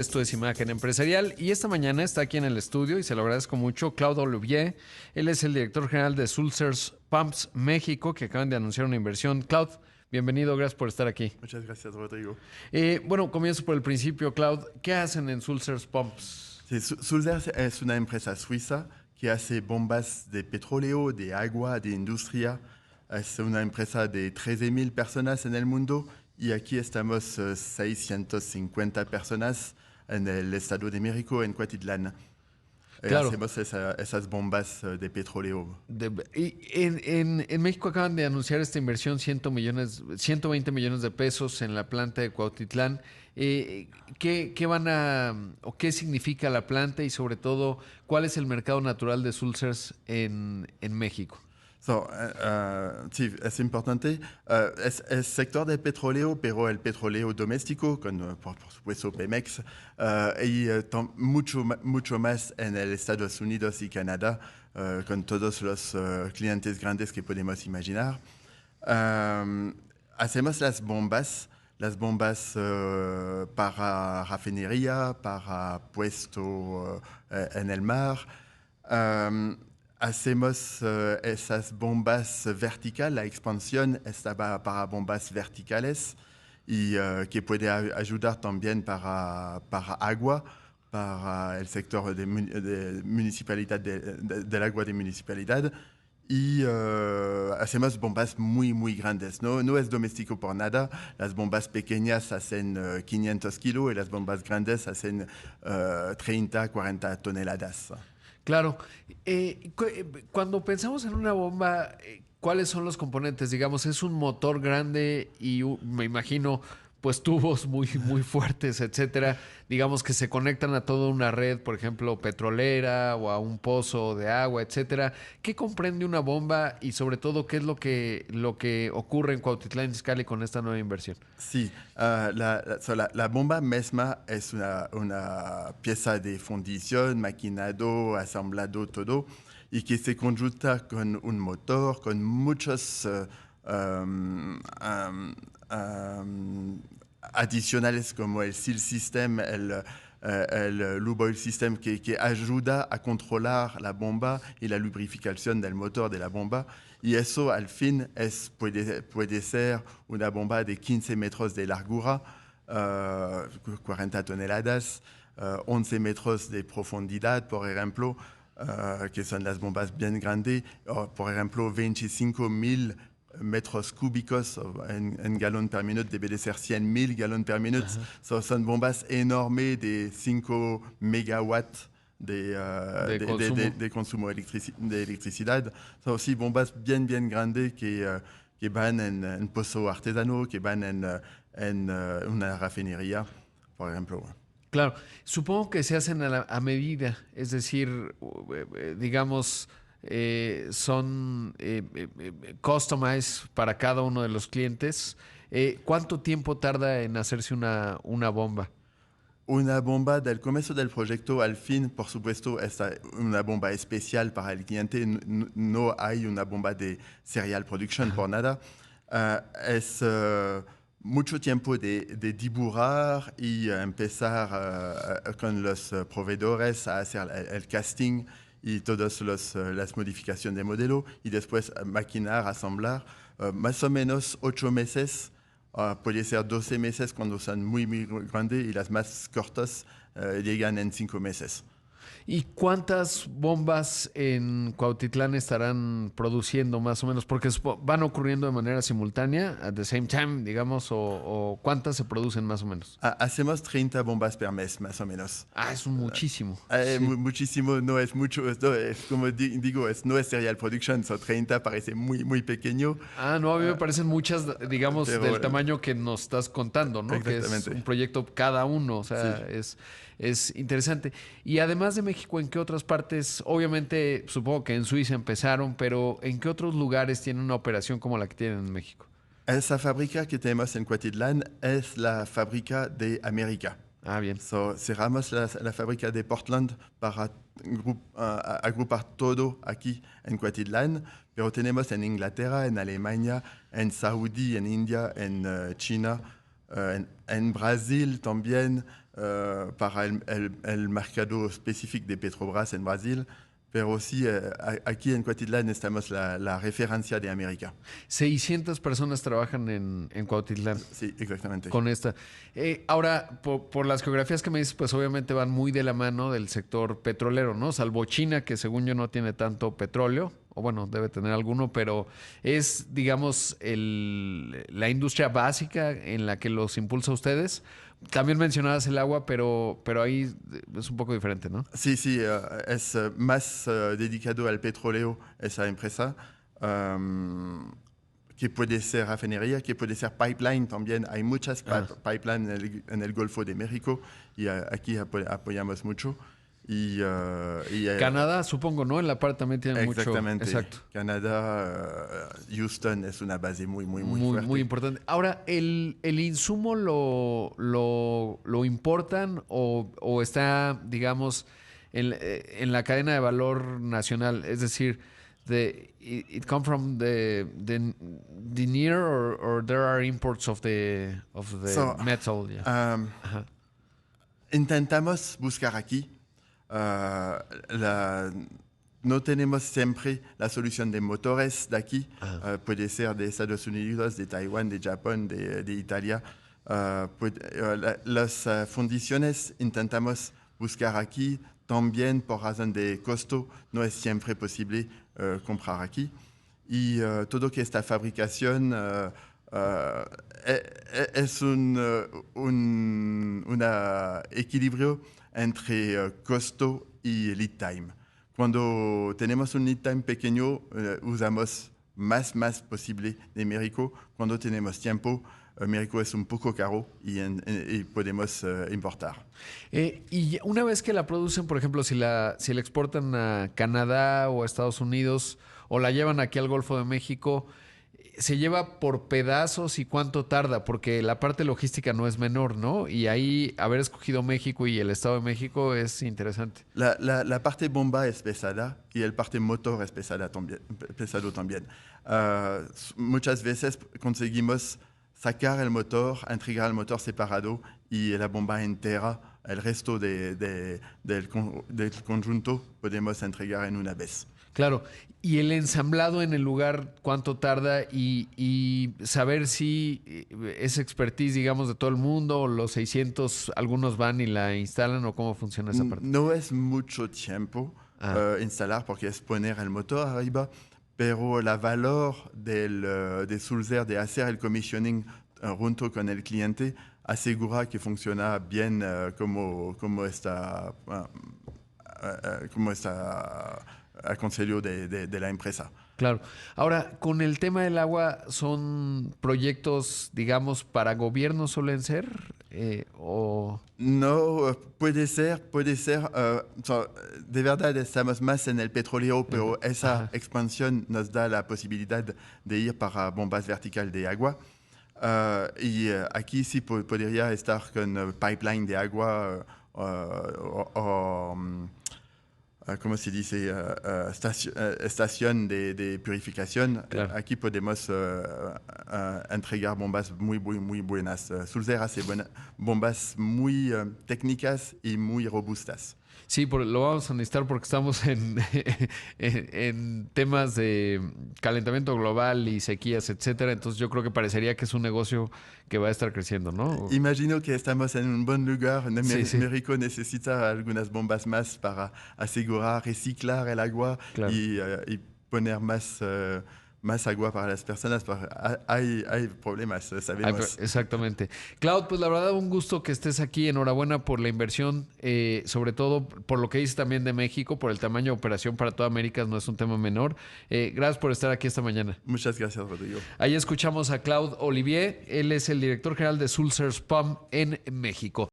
Esto es Imagen Empresarial y esta mañana está aquí en el estudio y se lo agradezco mucho Claude Olivier. Él es el director general de Sulzer's Pumps México, que acaban de anunciar una inversión. Claude, bienvenido, gracias por estar aquí. Muchas gracias, Rodrigo. Bueno, comienzo por el principio, Claude. ¿Qué hacen en Sulzer's Pumps? Sí, Sulzer es una empresa suiza que hace bombas de petróleo, de agua, de industria. Es una empresa de 13.000 personas en el mundo y aquí estamos 650 personas en el Estado de México, en Cuautitlán. Claro. Hacemos esas bombas de petróleo. En México acaban de anunciar esta inversión, 120 millones de pesos en la planta de Cuautitlán. ¿Qué van a, o qué significa la planta y sobre todo, cuál es el mercado natural de Sulzer's en México? Sí, es importante. Es sector del petróleo, pero el petróleo doméstico, con por supuesto Pemex, y mucho más en el Estados Unidos y Canadá, con todos los clientes grandes que podemos imaginar. Hacemos las bombas para refinería, para puesto en el mar. Hacemos esas bombas verticales, la expansión estaba para bombas verticales y que puede ayudar también para agua, para el sector de municipalidad, del agua de municipalidad. Y hacemos bombas muy grandes. No es doméstico por nada. Las bombas pequeñas hacen 500 kilos y las bombas grandes hacen 30, 40 toneladas. Claro. Cuando pensamos en una bomba, ¿cuáles son los componentes? Digamos, es un motor grande y me imagino pues tubos muy fuertes, etcétera. Digamos que se conectan a toda una red, por ejemplo, petrolera o a un pozo de agua, etcétera. ¿Qué comprende una bomba y sobre todo qué es lo que ocurre en Cuautitlán Izcalli con esta nueva inversión? Sí, la bomba misma es una pieza de fundición, maquinado, asamblado, todo, y que se conjunta con un motor, con muchos adicionales como el Seal System, el Lube Oil System que ayuda a controlar la bomba y la lubrificación del motor de la bomba. Y eso al fin puede ser una bomba de 15 metros de largura, 40 toneladas, 11 metros de profundidad, por ejemplo, que son las bombas bien grandes, por ejemplo, 25.000 metros cúbicos en galón per minuto, debe de ser 100.000 galones per minuto. Son bombas enormes de 5 megawatts de consumo de electricidad. Son sí, bombas bien grandes que van en pozo artesano, que van en una refinería, por ejemplo. Claro, supongo que se hacen a medida, es decir, digamos, son customized para cada uno de los clientes. ¿Cuánto tiempo tarda en hacerse una bomba? Una bomba del comienzo del proyecto al fin, por supuesto, es una bomba especial para el cliente. No hay una bomba de serial production por nada. Es mucho tiempo de dibujar y empezar con los proveedores a hacer el casting y todas las modificaciones de modelo y después maquinar, asamblar. Más o menos 8 meses. Puede ser 12 meses cuando son muy grandes y las más cortas llegan en 5 meses. ¿Y cuántas bombas en Cuautitlán estarán produciendo más o menos? Porque van ocurriendo de manera simultánea, at the same time, digamos, o cuántas se producen más o menos. Hacemos 30 bombas per mes, más o menos. Es un muchísimo. Sí. Muchísimo, no es mucho, es como digo, no es serial production, 30 parece muy pequeño. No, a mí me parecen muchas, digamos, pero, del tamaño que nos estás contando, ¿no? Que es un proyecto cada uno, o sea, sí. Es interesante. Y además de México, ¿en qué otras partes? Obviamente, supongo que en Suiza empezaron, pero ¿en qué otros lugares tienen una operación como la que tienen en México? Esa fábrica que tenemos en Cuautitlán es la fábrica de América. Bien. Cerramos la fábrica de Portland para agrupar todo aquí en Cuautitlán, pero tenemos en Inglaterra, en Alemania, en Saudi, en India, en China, En Brasil también, para el mercado específico de Petrobras en Brasil, pero sí, aquí en Cuautitlán estamos la referencia de América. 600 personas trabajan en Cuautitlán Sí, exactamente. con esta. Ahora, por las geografías que me dices, pues obviamente van muy de la mano del sector petrolero, ¿no? Salvo China, que según yo no tiene tanto petróleo, o bueno, debe tener alguno, pero es, digamos, la industria básica en la que los impulsa a ustedes. También mencionabas el agua, pero ahí es un poco diferente, ¿no? Sí, sí, es más dedicado al petróleo esa empresa, que puede ser refinería, que puede ser pipeline también. Hay muchas pipelines en el Golfo de México y aquí apoyamos mucho. Canadá, supongo, ¿no? En la parte también tienen mucho. Exactamente. Exacto. Canadá, Houston es una base muy fuerte. Muy importante. Ahora, ¿el insumo lo importan o está, digamos, en la cadena de valor nacional? Es decir, it come from the near or there are imports of the So, metal? Yeah. Intentamos buscar aquí. No tenemos siempre la solución de motores de aquí. Puede ser de Estados Unidos, de Taiwán, de Japón, de Italia. Las fundiciones intentamos buscar aquí. También por razón de costo no es siempre posible comprar aquí. Y todo que esta fabricación es un equilibrio entre costo y lead time. Cuando tenemos un lead time pequeño, usamos más posible de México. Cuando tenemos tiempo, México es un poco caro y podemos importar. Y una vez que la producen, por ejemplo, si la exportan a Canadá o a Estados Unidos o la llevan aquí al Golfo de México, ¿se lleva por pedazos y cuánto tarda? Porque la parte logística no es menor, ¿no? Y ahí haber escogido México y el Estado de México es interesante. La parte bomba es pesada y el parte motor es pesado también. Muchas veces conseguimos sacar el motor, entregar el motor separado y la bomba entera, el resto del conjunto podemos entregar en una vez. Claro, y el ensamblado en el lugar, ¿cuánto tarda? Y saber si es expertise, digamos, de todo el mundo, o los 600, algunos van y la instalan, o cómo funciona esa parte. No es mucho tiempo instalar porque es poner el motor arriba, pero el valor de Sulzer, de hacer el commissioning junto con el cliente, asegura que funciona bien como está aconsejo de la empresa. Claro. Ahora, con el tema del agua, ¿son proyectos, digamos, para gobierno suelen ser? ¿O? No, puede ser. De verdad estamos más en el petróleo, pero esa expansión nos da la posibilidad de ir para bombas verticales de agua. Y aquí sí podría estar con pipeline de agua ¿cómo se dice? Estación de purificación. Claro. Aquí podemos entregar bombas muy buenas. Sulzer hace bombas muy técnicas y muy robustas. Sí, lo vamos a necesitar porque estamos en temas de calentamiento global y sequías, etcétera. Entonces yo creo que parecería que es un negocio que va a estar creciendo, ¿no? Imagino que estamos en un buen lugar. Sí. México necesita algunas bombas más para asegurar, reciclar el agua y poner más agua para las personas. Hay problemas, sabemos. Exactamente. Claude, pues la verdad un gusto que estés aquí. Enhorabuena por la inversión, sobre todo por lo que dices también de México, por el tamaño de operación para toda América, no es un tema menor. Gracias por estar aquí esta mañana. Muchas gracias, Rodrigo. Ahí escuchamos a Claude Olivier. Él es el director general de Sulzer's POM en México.